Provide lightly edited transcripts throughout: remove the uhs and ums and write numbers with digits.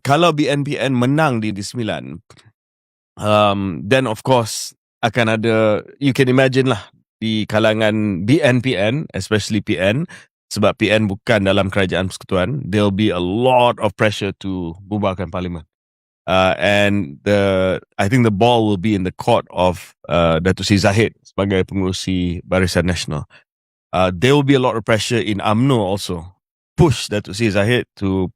Kalau BNPN menang di Negeri Sembilan, then of course akan ada, you can imagine lah, di kalangan BNPN, especially PN, sebab PN bukan dalam kerajaan persekutuan, there'll be a lot of pressure to bubarkan parlimen. And I think the ball will be in the court of Datuk Seri Zahid sebagai pengurusi Barisan Nasional. There will be a lot of pressure in UMNO also, push Datuk Seri Zahid to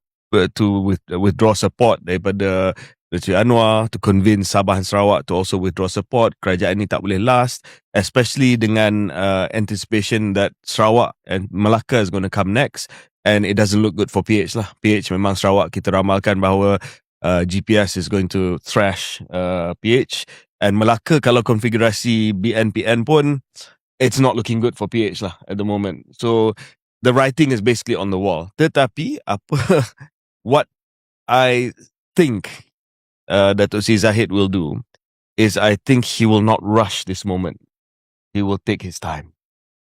withdraw support daripada Datuk Seri Anwar, to convince Sabah dan Sarawak to also withdraw support. Kerajaan ini tak boleh last, especially dengan anticipation that Sarawak and Melaka is going to come next, and it doesn't look good for PH lah. PH memang Sarawak kita ramalkan bahawa GPS is going to thrash PH, and Melaka kalau konfigurasi BNPN pun, it's not looking good for PH lah at the moment. So the writing is basically on the wall. Tetapi what I think Datuk Seri Zahid will do is, I think he will not rush this moment. He will take his time.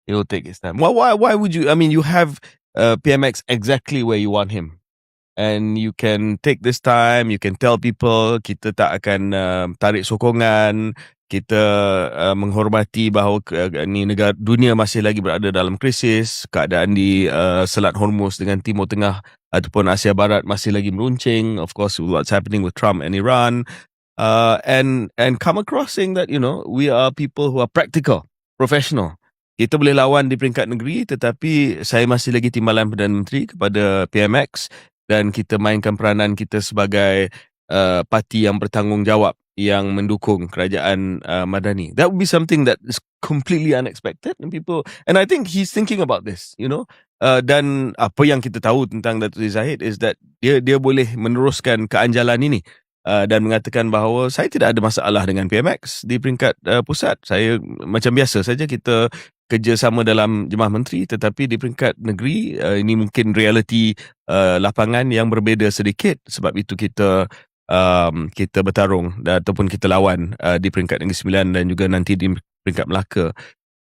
He will take his time. Why would you? I mean, you have PMX exactly where you want him. And you can take this time, you can tell people, kita tak akan tarik sokongan, kita menghormati bahawa negara dunia masih lagi berada dalam krisis, keadaan di Selat Hormuz dengan Timur Tengah ataupun Asia Barat masih lagi meruncing, of course what's happening with Trump and Iran, and come across saying that, we are people who are practical, professional. Kita boleh lawan di peringkat negeri, tetapi saya masih lagi timbalan Perdana Menteri kepada PMX, dan kita mainkan peranan kita sebagai parti yang bertanggungjawab yang mendukung kerajaan Madani. That would be something that is completely unexpected, and I think he's thinking about this, dan apa yang kita tahu tentang Datuk Seri Zahid is that dia boleh meneruskan keanjalan ini dan mengatakan bahawa saya tidak ada masalah dengan PMX di peringkat pusat. Saya macam biasa saja, kita kerjasama dalam Jemaah Menteri, tetapi di peringkat negeri ini mungkin realiti lapangan yang berbeza sedikit, sebab itu kita bertarung ataupun kita lawan di peringkat Negeri Sembilan dan juga nanti di peringkat Melaka.